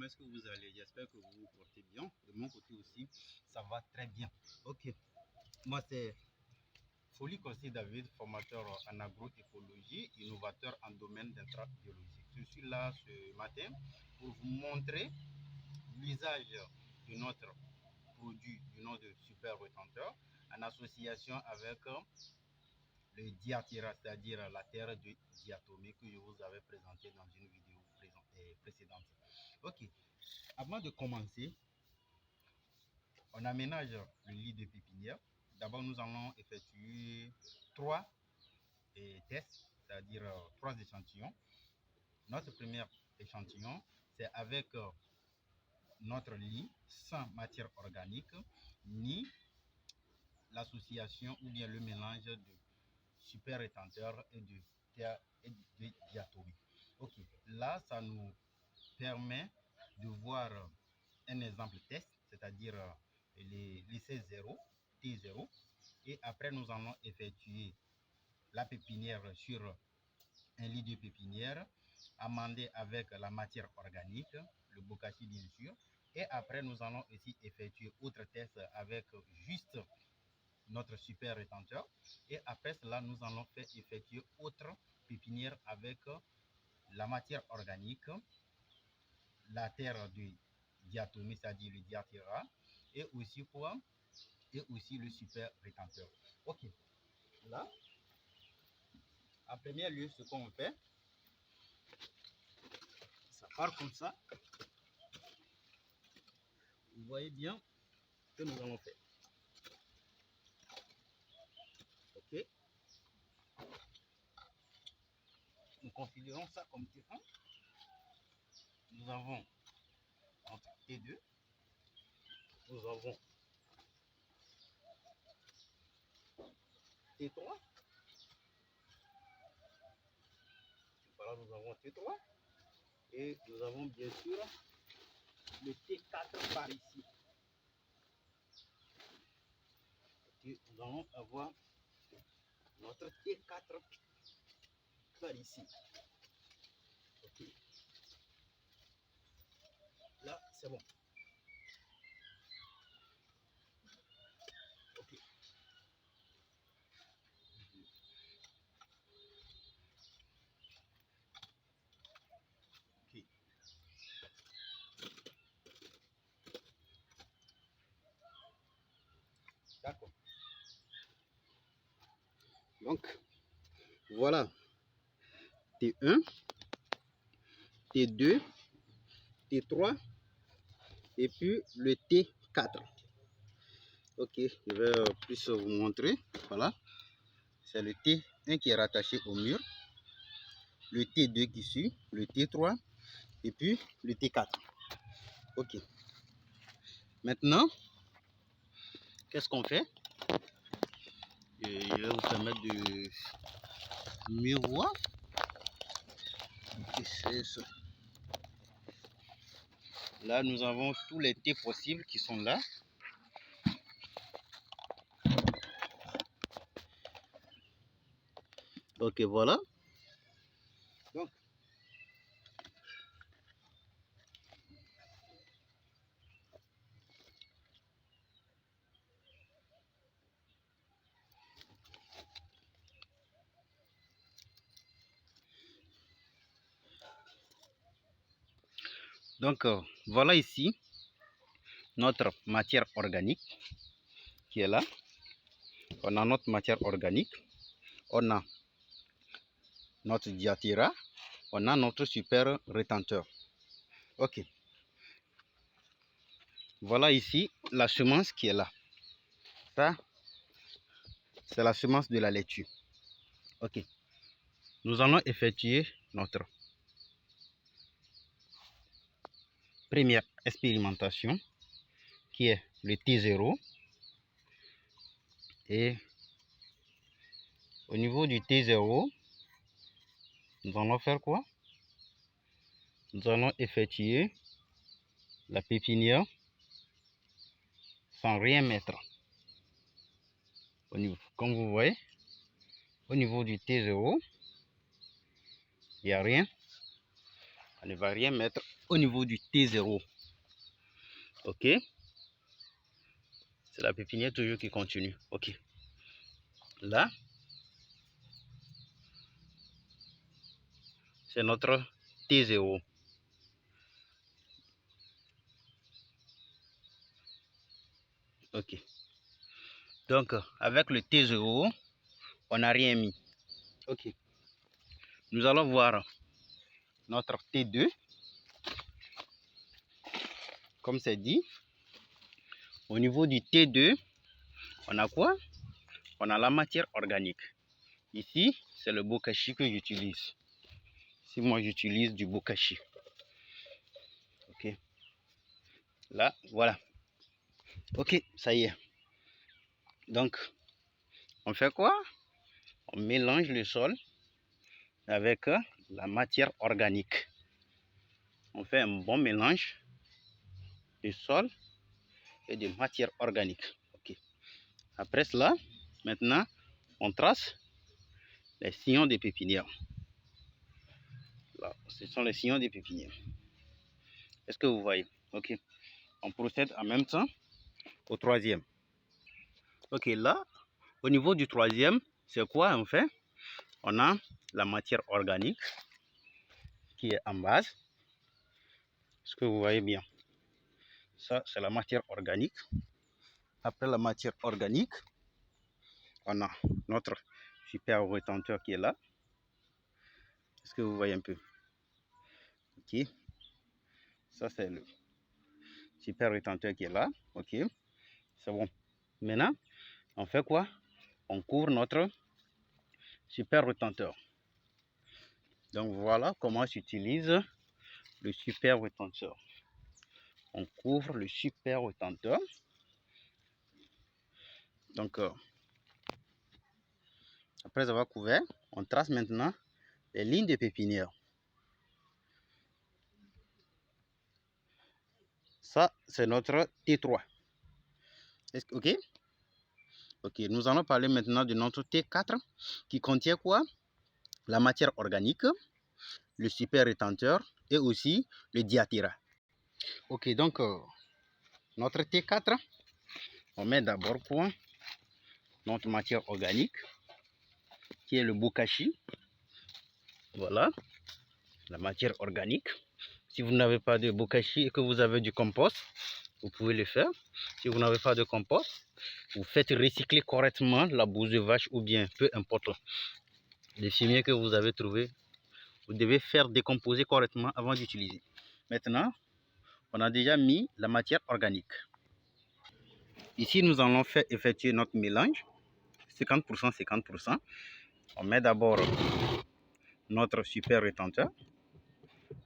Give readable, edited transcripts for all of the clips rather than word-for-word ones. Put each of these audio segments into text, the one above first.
comment est-ce que vous allez? J'espère que vous vous portez bien. De mon côté aussi, ça va très bien. Ok, moi c'est Folie Conseil David, formateur en agroécologie, innovateur en domaine d'intrants biologiques. Je suis là ce matin pour vous montrer l'usage de notre produit du nom de Super Retenteur en association avec le diatyra, c'est-à-dire la terre de diatomée que je vous avais présenté dans une vidéo précédente. Ok, avant de commencer, on aménage le lit de pépinière. D'abord, nous allons effectuer 3 tests, c'est-à-dire 3 échantillons. Notre premier échantillon, c'est avec notre lit sans matière organique, ni l'association ou bien le mélange de super rétenteur et de terre et de diatomée. Ok, là, ça nous permet de voir un exemple test, c'est-à-dire l'essai 0, T0, et après nous allons effectuer la pépinière sur un lit de pépinière amendé avec la matière organique, le bokashi bien sûr, et après nous allons aussi effectuer autre test avec juste notre super rétenteur, et après cela nous allons faire effectuer autre pépinière avec la matière organique, la terre de diatomée, c'est-à-dire le diatyra, et aussi quoi? Et aussi le super rétenteur. Ok, là, en premier lieu, ce qu'on fait, ça part comme ça. Vous voyez bien ce que nous allons faire. Ok, nous considérons ça comme T1. Nous avons notre T2. Nous avons T3. Voilà, nous avons T3. Et nous avons bien sûr le T4 par ici. Et nous allons avoir notre T4 par ici. Ok. Là, c'est bon. Ok. Ok. D'accord. Donc, voilà. T1, T2, T3 et puis le T4. Ok, je vais plus vous montrer. Voilà, c'est le T1 qui est rattaché au mur, le T2 qui suit, le T3 et puis le T4. Ok, maintenant, qu'est-ce qu'on fait? Je vais vous permettre de mieux voir. Là, nous avons tous les T possibles qui sont là. Ok, voilà. Donc, voilà ici notre matière organique qui est là. On a notre matière organique, on a notre diatyra, on a notre super rétenteur. Ok. Voilà ici la semence qui est là. Ça, c'est la semence de la laitue. Ok. Nous allons effectuer notre première expérimentation qui est le T0. Et au niveau du T0, nous allons faire quoi? Nous allons effectuer la pépinière sans rien mettre. Au niveau, comme vous voyez, au niveau du T0, il n'y a rien. On ne va rien mettre au niveau du T0. Ok. C'est la pépinière toujours qui continue. Ok. Là, c'est notre T0. Ok. Donc, avec le T0, on n'a rien mis. Ok. Nous allons voir notre T2. Comme c'est dit, au niveau du T2, on a quoi? On a la matière organique. Ici, c'est le bokashi que j'utilise. Si moi, j'utilise du bokashi. Ok. Là, voilà. Ok, ça y est. Donc, on fait quoi? On mélange le sol avec la matière organique. On fait un bon mélange de sol et de matière organique. Ok. Après cela, maintenant, on trace les sillons des pépinières. Là, ce sont les sillons des pépinières. Est-ce que vous voyez? Ok. On procède en même temps au troisième. Ok, là, au niveau du troisième, c'est quoi en fait? On a la matière organique qui est en base. Est-ce que vous voyez bien? Ça, c'est la matière organique. Après la matière organique, on a notre super rétenteur qui est là. Est-ce que vous voyez un peu? Ok. Ça, c'est le super rétenteur qui est là. Ok. C'est bon. Maintenant, on fait quoi? On couvre notre super rétenteur. Donc, voilà comment s'utilise le super rétenteur. On couvre le super rétenteur. Donc, après avoir couvert, on trace maintenant les lignes de pépinière. Ça, c'est notre T3. Ok? Ok, nous allons parler maintenant de notre T4 qui contient quoi? La matière organique, le super rétenteur et aussi le diatéra. Ok, donc notre T4, on met d'abord quoi? Notre matière organique qui est le bokashi. Voilà, la matière organique. Si vous n'avez pas de bokashi et que vous avez du compost, vous pouvez le faire. Si vous n'avez pas de compost, vous faites recycler correctement la bouse de vache ou bien peu importe les fumiers que vous avez trouvé. Vous devez faire décomposer correctement avant d'utiliser. Maintenant, on a déjà mis la matière organique. Ici, nous allons faire effectuer notre mélange. 50%, 50%. On met d'abord notre super rétenteur.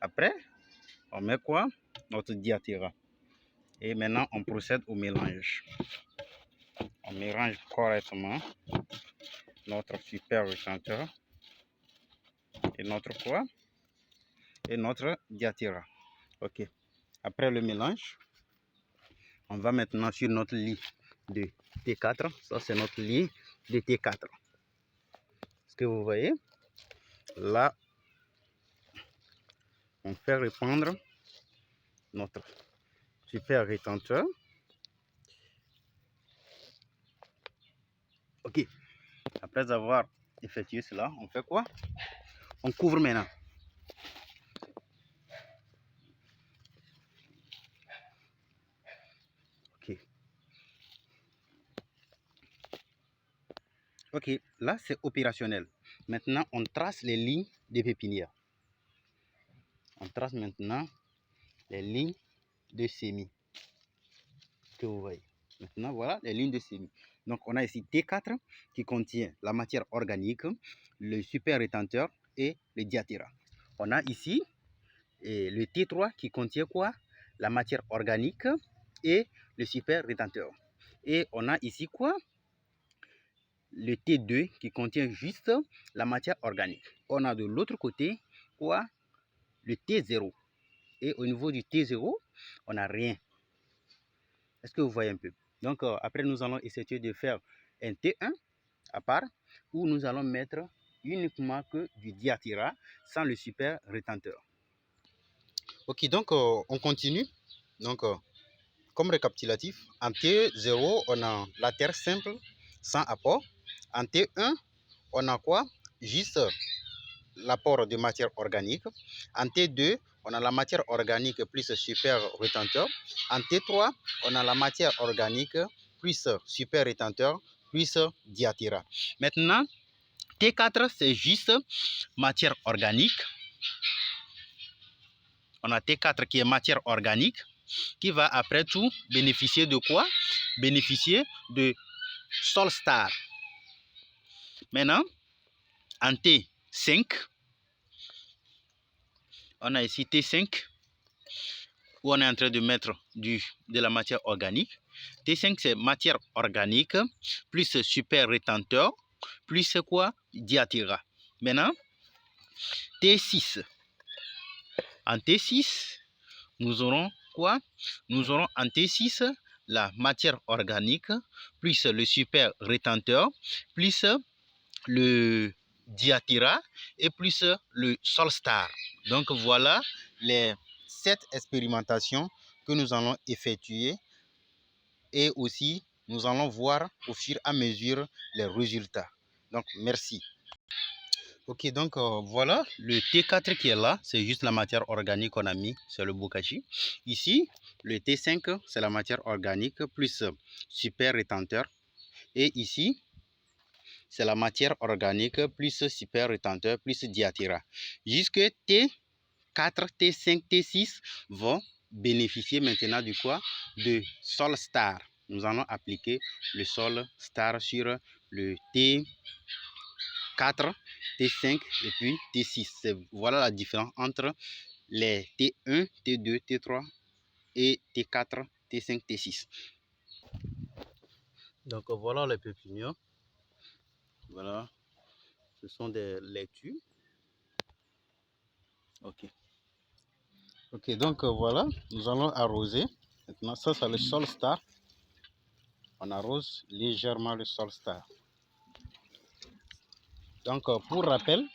Après, on met quoi? Notre diatéra. Et maintenant, on procède au mélange. On mélange correctement notre super rétenteur et notre quoi? Et notre diatéra. Ok. Après le mélange, on va maintenant sur notre lit de T4. Ça, c'est notre lit de T4. Ce que vous voyez, là, on fait répandre notre super rétenteur. Ok. Après avoir effectué cela, on fait quoi? On couvre maintenant. Ok. Ok, là c'est opérationnel. Maintenant, on trace les lignes des pépinières. On trace maintenant les lignes de semis que vous voyez. Maintenant, voilà les lignes de semis. Donc, on a ici T4 qui contient la matière organique, le super rétenteur et le diatéra. On a ici le T3 qui contient quoi? La matière organique et le super rétenteur. Et on a ici quoi? Le T2 qui contient juste la matière organique. On a de l'autre côté quoi? Le T0. Et au niveau du T0, on n'a rien. Est-ce que vous voyez un peu? Donc, après, nous allons essayer de faire un T1 à part où nous allons mettre uniquement que du diatéra sans le super rétenteur. Ok, donc on continue. Donc, comme récapitulatif, en T0, on a la terre simple sans apport. En T1, on a quoi? Juste l'apport de matière organique. En T2, on a la matière organique plus super rétenteur. En T3, on a la matière organique plus super rétenteur plus diatéra. Maintenant, T4, c'est juste matière organique. On a T4 qui est matière organique, qui va après tout bénéficier de quoi? Bénéficier de Solstar. Maintenant, en T5, on a ici T5, où on est en train de mettre de la matière organique. T5, c'est matière organique, plus super rétenteur, plus quoi? Diatéra. Maintenant, T6. En T6, nous aurons quoi? Nous aurons en T6 la matière organique, plus le super rétenteur, plus le diatéra et plus le Solstar. Donc voilà les 7 expérimentations que nous allons effectuer et aussi nous allons voir au fur et à mesure les résultats. Donc merci. Ok, donc voilà le T4 qui est là, c'est juste la matière organique qu'on a mis, c'est le bokashi. Ici, le T5, c'est la matière organique plus super rétenteur. Et ici, c'est la matière organique plus super rétenteur plus diatéra. Jusque T4, T5, T6 vont bénéficier maintenant du quoi? De Solstar. Nous allons appliquer le Solstar sur le T4, T5 et puis T6. Voilà la différence entre les T1, T2, T3 et T4, T5, T6. Donc voilà les pépinières. Voilà, ce sont des laitues. Ok. Ok, donc voilà, nous allons arroser. Maintenant, ça c'est le Solstar. On arrose légèrement le Solstar. Donc pour rappel,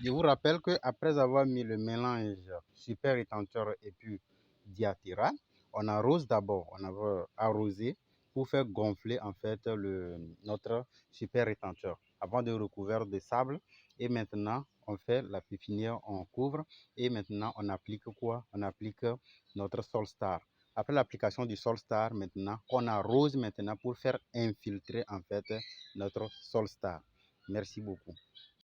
je vous rappelle qu'après avoir mis le mélange super rétenteur et puis diatéra, on arrose d'abord, on a arrosé pour faire gonfler en fait notre super rétenteur avant de recouvrir de sable. Et maintenant, on fait la pépinière, on couvre et maintenant on applique quoi? On applique notre Solstar. Après l'application du Solstar, maintenant, on arrose maintenant pour faire infiltrer en fait notre Solstar. Merci beaucoup.